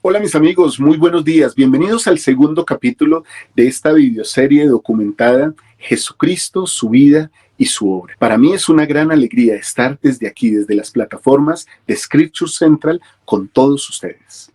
Hola mis amigos, muy buenos días. Bienvenidos al segundo capítulo de esta videoserie documentada Jesucristo, su vida y su obra. Para mí es una gran alegría estar desde aquí, desde las plataformas de Scripture Central con todos ustedes.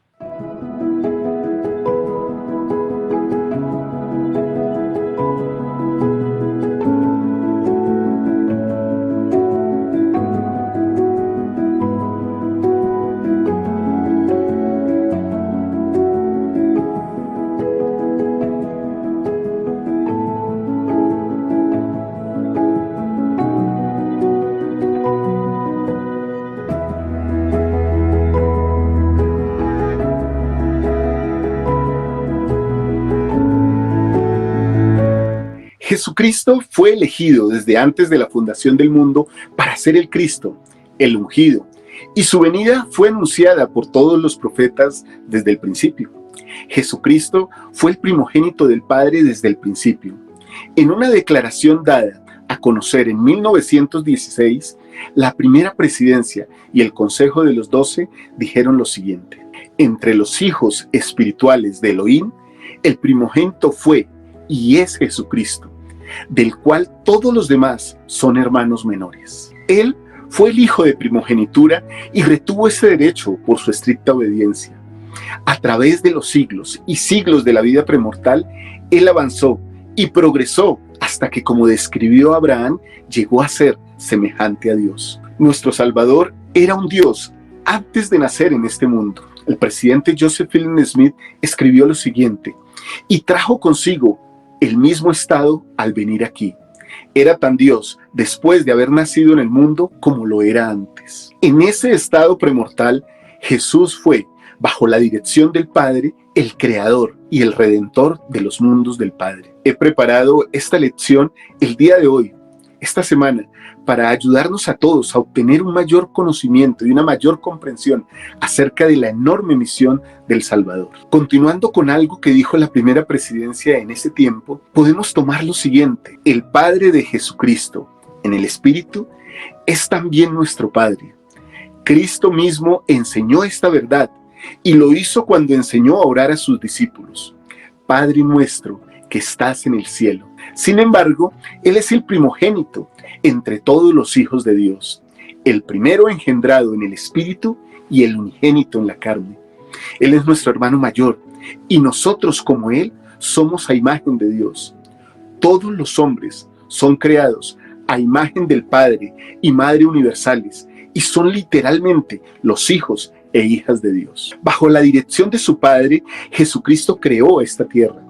Jesucristo fue elegido desde antes de la fundación del mundo para ser el Cristo, el ungido, y su venida fue anunciada por todos los profetas desde el principio. Jesucristo fue el primogénito del Padre desde el principio. En una declaración dada a conocer en 1916, la primera presidencia y el Consejo de los 12 dijeron lo siguiente: entre los hijos espirituales de Elohim, el primogénito fue y es Jesucristo, del cual todos los demás son hermanos menores. Él fue el hijo de primogenitura y retuvo ese derecho por su estricta obediencia. A través de los siglos y siglos de la vida premortal, él avanzó y progresó hasta que, como describió Abraham, llegó a ser semejante a Dios. Nuestro Salvador era un Dios antes de nacer en este mundo. El presidente Joseph Fielding Smith escribió lo siguiente: y trajo consigo el mismo estado al venir aquí. Era tan Dios después de haber nacido en el mundo como lo era antes. En ese estado premortal, Jesús fue, bajo la dirección del Padre, el creador y el redentor de los mundos del Padre. He preparado esta lección el día de hoy, esta semana, para ayudarnos a todos a obtener un mayor conocimiento y una mayor comprensión acerca de la enorme misión del Salvador. Continuando con algo que dijo la primera presidencia en ese tiempo, podemos tomar lo siguiente: el Padre de Jesucristo, en el Espíritu, es también nuestro Padre. Cristo mismo enseñó esta verdad y lo hizo cuando enseñó a orar a sus discípulos: Padre nuestro que estás en el cielo. Sin embargo, Él es el primogénito entre todos los hijos de Dios, el primero engendrado en el Espíritu y el unigénito en la carne. Él es nuestro hermano mayor y nosotros, como Él, somos a imagen de Dios. Todos los hombres son creados a imagen del Padre y Madre universales y son literalmente los hijos e hijas de Dios. Bajo la dirección de su Padre, Jesucristo creó esta tierra.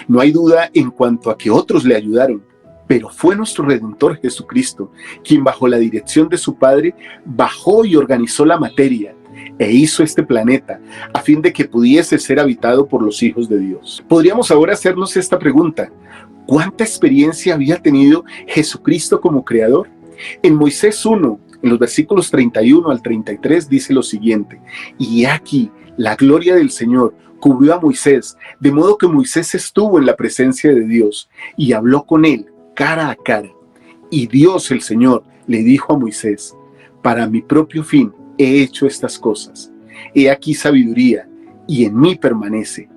No hay duda en cuanto a que otros le ayudaron, pero fue nuestro Redentor Jesucristo quien, bajo la dirección de su Padre, bajó y organizó la materia e hizo este planeta a fin de que pudiese ser habitado por los hijos de Dios. Podríamos ahora hacernos esta pregunta: ¿cuánta experiencia había tenido Jesucristo como creador? En Moisés 1, en los versículos 31 al 33 dice lo siguiente: y aquí la gloria del Señor cubrió a Moisés, de modo que Moisés estuvo en la presencia de Dios y habló con él cara a cara. Y Dios el Señor le dijo a Moisés: para mi propio fin he hecho estas cosas. He aquí sabiduría, y en mí permanece.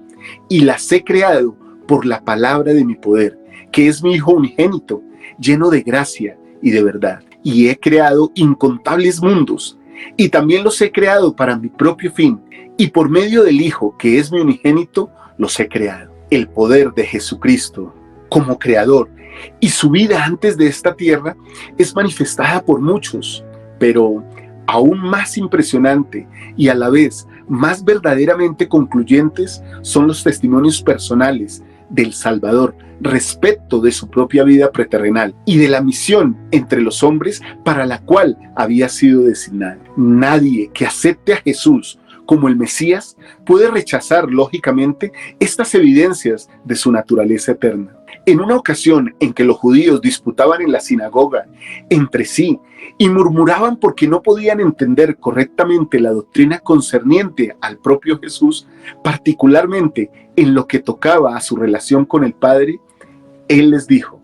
Y las he creado por la palabra de mi poder, que es mi Hijo unigénito, lleno de gracia y de verdad. Y he creado incontables mundos, y también los he creado para mi propio fin, y por medio del Hijo, que es mi unigénito, los he creado. El poder de Jesucristo como creador y su vida antes de esta tierra es manifestada por muchos, pero aún más impresionante y a la vez más verdaderamente concluyentes son los testimonios personales del Salvador respecto de su propia vida preterrenal y de la misión entre los hombres para la cual había sido designado. Nadie que acepte a Jesús como el Mesías puede rechazar lógicamente estas evidencias de su naturaleza eterna. En una ocasión en que los judíos disputaban en la sinagoga entre sí y murmuraban porque no podían entender correctamente la doctrina concerniente al propio Jesús, particularmente en lo que tocaba a su relación con el Padre, Él les dijo: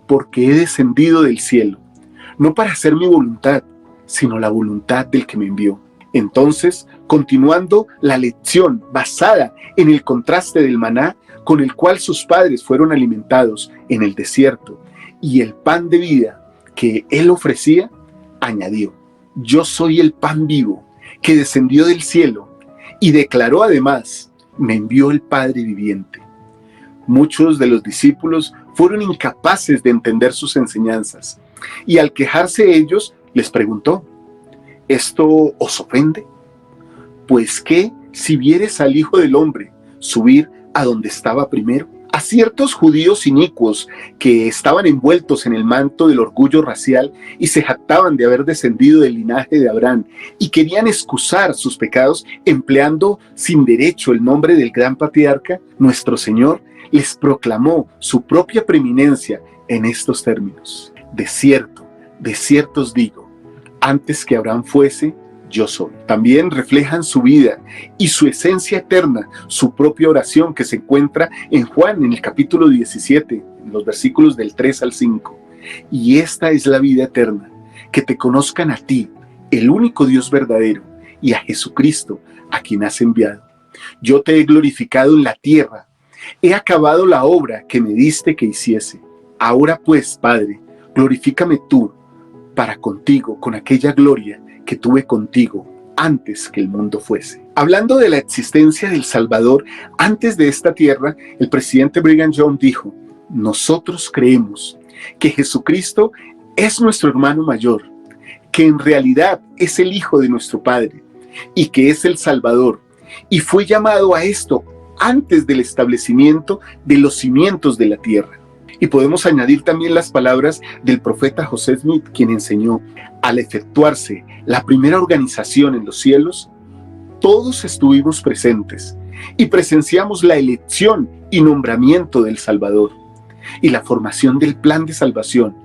porque he descendido del cielo, no para hacer mi voluntad, sino la voluntad del que me envió. Entonces, continuando la lección basada en el contraste del maná con el cual sus padres fueron alimentados en el desierto y el pan de vida que él ofrecía, añadió: yo soy el pan vivo que descendió del cielo, y declaró además: me envió el Padre viviente. Muchos de los discípulos fueron incapaces de entender sus enseñanzas, y al quejarse ellos, les preguntó: ¿esto os ofende? Pues qué si vieres al Hijo del Hombre subir a donde estaba primero. A ciertos judíos inicuos que estaban envueltos en el manto del orgullo racial y se jactaban de haber descendido del linaje de Abraham y querían excusar sus pecados empleando sin derecho el nombre del gran patriarca, nuestro Señor les proclamó su propia preeminencia en estos términos: de cierto os digo, antes que Abraham fuese, yo soy. También reflejan su vida y su esencia eterna, su propia oración que se encuentra en Juan, en el capítulo 17, en los versículos del 3 al 5. Y esta es la vida eterna, que te conozcan a ti, el único Dios verdadero, y a Jesucristo, a quien has enviado. Yo te he glorificado en la tierra, he acabado la obra que me diste que hiciese. Ahora pues, Padre, glorifícame tú para contigo con aquella gloria que tuve contigo antes que el mundo fuese. Hablando de la existencia del Salvador antes de esta tierra, el presidente Brigham Young dijo: nosotros creemos que Jesucristo es nuestro hermano mayor, que en realidad es el Hijo de nuestro Padre y que es el Salvador, y fue llamado a esto antes del establecimiento de los cimientos de la tierra. Y podemos añadir también las palabras del profeta José Smith, quien enseñó: al efectuarse la primera organización en los cielos, todos estuvimos presentes y presenciamos la elección y nombramiento del Salvador y la formación del plan de salvación,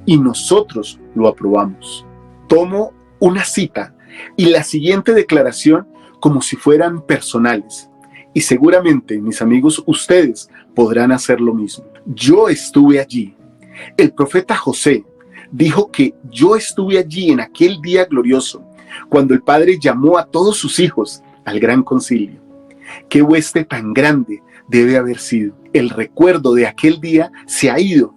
y nosotros lo aprobamos. Tomo una cita y la siguiente declaración como si fueran personales, y seguramente, mis amigos, ustedes podrán hacer lo mismo. Yo estuve allí. El profeta José dijo que yo estuve allí en aquel día glorioso, cuando el Padre llamó a todos sus hijos al gran concilio. Qué hueste tan grande debe haber sido. El recuerdo de aquel día se ha ido,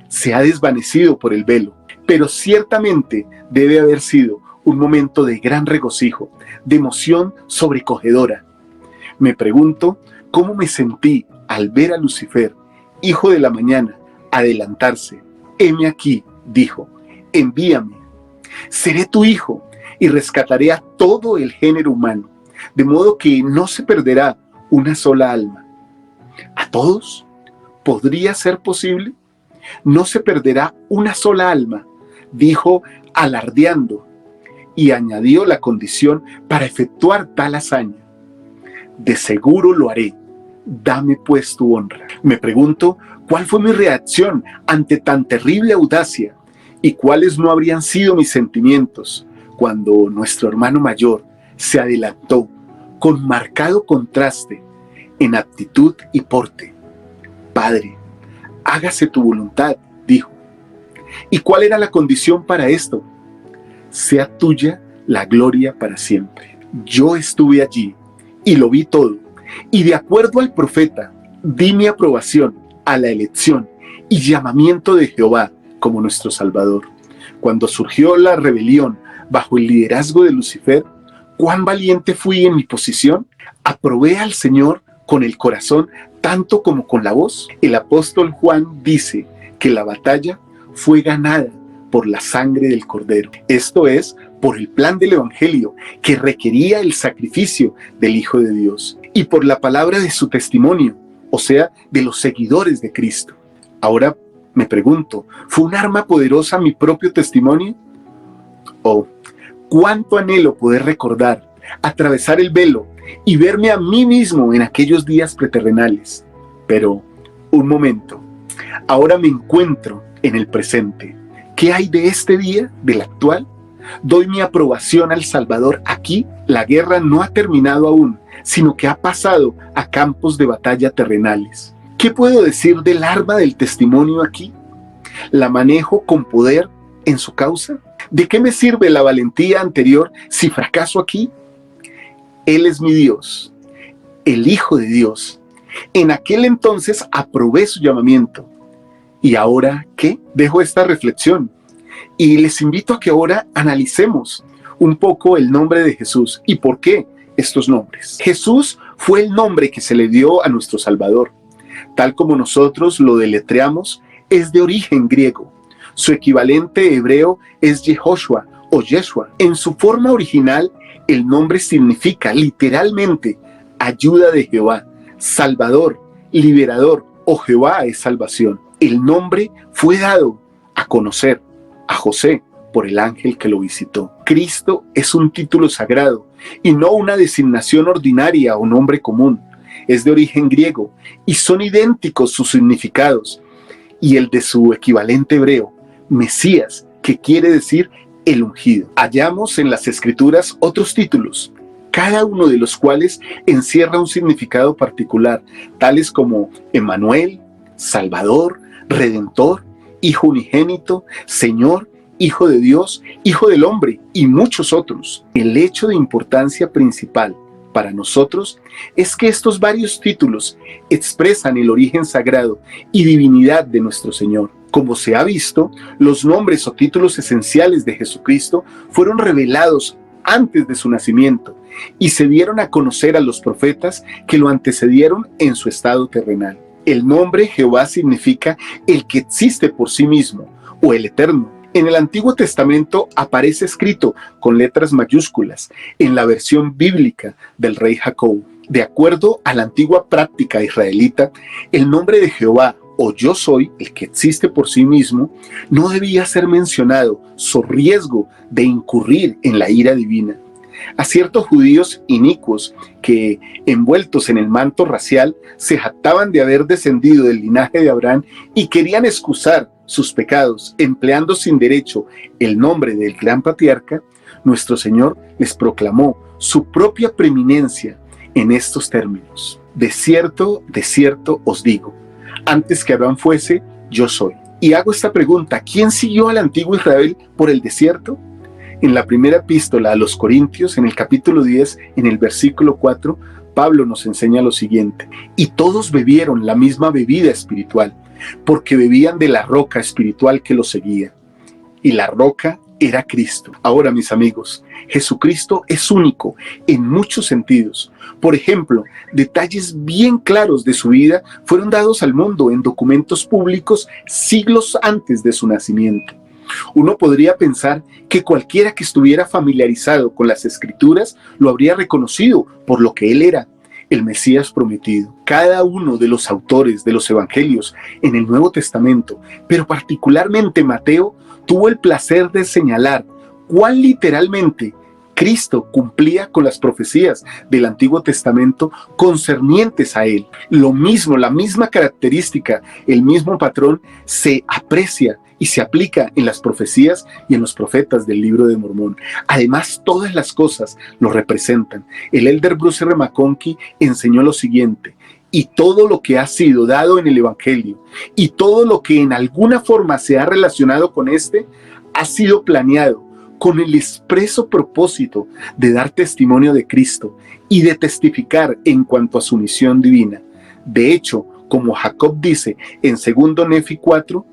se ha desvanecido por el velo, pero ciertamente debe haber sido un momento de gran regocijo, de emoción sobrecogedora. Me pregunto cómo me sentí al ver a Lucifer, hijo de la mañana, adelantarse. Heme aquí, dijo, envíame. Seré tu hijo y rescataré a todo el género humano, de modo que no se perderá una sola alma. ¿A todos? ¿Podría ser posible? No se perderá una sola alma, dijo alardeando, y añadió la condición para efectuar tal hazaña: de seguro lo haré, dame pues tu honra. Me pregunto cuál fue mi reacción ante tan terrible audacia y cuáles no habrían sido mis sentimientos cuando nuestro hermano mayor se adelantó con marcado contraste en actitud y porte. Padre, hágase tu voluntad, dijo. ¿Y cuál era la condición para esto? Sea tuya la gloria para siempre. Yo estuve allí y lo vi todo, y de acuerdo al profeta, di mi aprobación a la elección y llamamiento de Jehová como nuestro Salvador. Cuando surgió la rebelión bajo el liderazgo de Lucifer, cuán valiente fui en mi posición. Aprobé al Señor con el corazón tanto como con la voz. El apóstol Juan dice que la batalla fue ganada por la sangre del Cordero, esto es, por el plan del Evangelio que requería el sacrificio del Hijo de Dios, y por la palabra de su testimonio, o sea, de los seguidores de Cristo. Ahora me pregunto, ¿fue un arma poderosa mi propio testimonio? Oh, cuánto anhelo poder recordar, atravesar el velo y verme a mí mismo en aquellos días preterrenales. Pero, un momento, ahora me encuentro en el presente. ¿Qué hay de este día, del actual? Doy mi aprobación al Salvador aquí. La guerra no ha terminado aún, sino que ha pasado a campos de batalla terrenales. ¿Qué puedo decir del arma del testimonio aquí? ¿La manejo con poder en su causa? ¿De qué me sirve la valentía anterior si fracaso aquí? Él es mi Dios, el Hijo de Dios. En aquel entonces aprobé su llamamiento. ¿Y ahora qué? Dejo esta reflexión y les invito a que ahora analicemos un poco el nombre de Jesús y por qué estos nombres. Jesús fue el nombre que se le dio a nuestro Salvador. Tal como nosotros lo deletreamos, es de origen griego. Su equivalente hebreo es Yehoshua o Yeshua. En su forma original, el nombre significa literalmente ayuda de Jehová, Salvador, liberador o Jehová es salvación. El nombre fue dado a conocer a José por el ángel que lo visitó. Cristo es un título sagrado y no una designación ordinaria o nombre común. Es de origen griego y son idénticos sus significados y el de su equivalente hebreo, Mesías, que quiere decir el ungido. Hallamos en las Escrituras otros títulos, cada uno de los cuales encierra un significado particular, tales como Emmanuel, Salvador, Redentor, Hijo unigénito, Señor, Hijo de Dios, Hijo del hombre y muchos otros. El hecho de importancia principal para nosotros es que estos varios títulos expresan el origen sagrado y divinidad de nuestro Señor. Como se ha visto, los nombres o títulos esenciales de Jesucristo fueron revelados antes de su nacimiento y se dieron a conocer a los profetas que lo antecedieron en su estado terrenal. El nombre Jehová significa el que existe por sí mismo o el eterno. En el Antiguo Testamento aparece escrito con letras mayúsculas en la versión bíblica del rey Jacob. De acuerdo a la antigua práctica israelita, el nombre de Jehová o yo soy, el que existe por sí mismo, no debía ser mencionado, so riesgo de incurrir en la ira divina. A ciertos judíos inicuos que, envueltos en el manto racial, se jactaban de haber descendido del linaje de Abraham y querían excusar sus pecados, empleando sin derecho el nombre del gran patriarca, nuestro Señor les proclamó su propia preeminencia en estos términos. De cierto os digo, antes que Abraham fuese, yo soy. Y hago esta pregunta, ¿quién siguió al antiguo Israel por el desierto? En la primera epístola a los Corintios, en el capítulo 10, en el versículo 4, Pablo nos enseña lo siguiente: y todos bebieron la misma bebida espiritual, porque bebían de la roca espiritual que los seguía. Y la roca era Cristo. Ahora, mis amigos, Jesucristo es único en muchos sentidos. Por ejemplo, detalles bien claros de su vida fueron dados al mundo en documentos públicos siglos antes de su nacimiento. Uno podría pensar que cualquiera que estuviera familiarizado con las Escrituras lo habría reconocido por lo que él era, el Mesías prometido. Cada uno de los autores de los Evangelios en el Nuevo Testamento, pero particularmente Mateo, tuvo el placer de señalar cuán literalmente Cristo cumplía con las profecías del Antiguo Testamento concernientes a él. Lo mismo, la misma característica, el mismo patrón se aprecia y se aplica en las profecías y en los profetas del Libro de Mormón. Además, todas las cosas lo representan. El elder Bruce R. McConkie enseñó lo siguiente: y todo lo que ha sido dado en el Evangelio y todo lo que en alguna forma se ha relacionado con este, ha sido planeado con el expreso propósito de dar testimonio de Cristo y de testificar en cuanto a su misión divina. De hecho, como Jacob dice en 2 Nefi 4,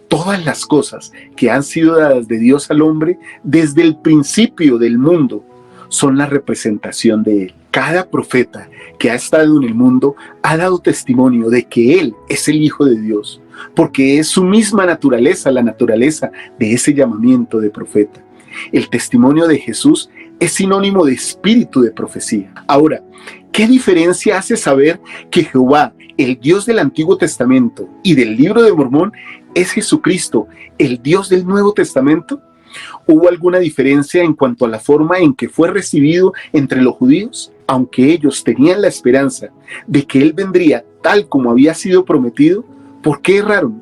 todas las cosas que han sido dadas de Dios al hombre desde el principio del mundo son la representación de él. Cada profeta que ha estado en el mundo ha dado testimonio de que él es el Hijo de Dios, porque es su misma naturaleza, la naturaleza de ese llamamiento de profeta. El testimonio de Jesús es sinónimo de espíritu de profecía. Ahora, ¿qué diferencia hace saber que Jehová, el Dios del Antiguo Testamento y del Libro de Mormón, es Jesucristo, el Dios del Nuevo Testamento? ¿Hubo alguna diferencia en cuanto a la forma en que fue recibido entre los judíos? Aunque ellos tenían la esperanza de que Él vendría tal como había sido prometido, ¿por qué erraron?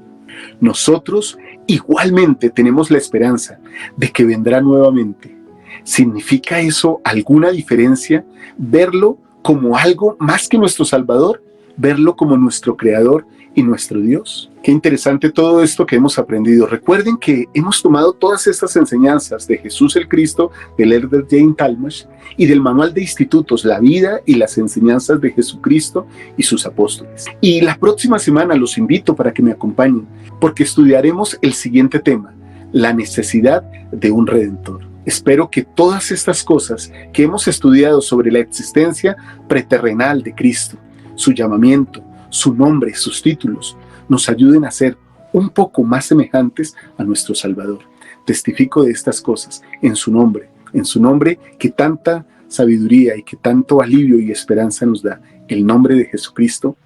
Nosotros igualmente tenemos la esperanza de que vendrá nuevamente. ¿Significa eso alguna diferencia? ¿Verlo como algo más que nuestro Salvador? ¿Verlo como nuestro Creador y nuestro Dios. Qué interesante todo esto que hemos aprendido. Recuerden que hemos tomado todas estas enseñanzas de Jesús el Cristo, del Elder Jane Talmage y del manual de institutos, la vida y las enseñanzas de Jesucristo y sus apóstoles. Y la próxima semana los invito para que me acompañen, porque estudiaremos el siguiente tema: la necesidad de un Redentor. Espero que todas estas cosas que hemos estudiado sobre la existencia preterrenal de Cristo, su llamamiento, su nombre, sus títulos, nos ayuden a ser un poco más semejantes a nuestro Salvador. Testifico de estas cosas en su nombre que tanta sabiduría y que tanto alivio y esperanza nos da, el nombre de Jesucristo.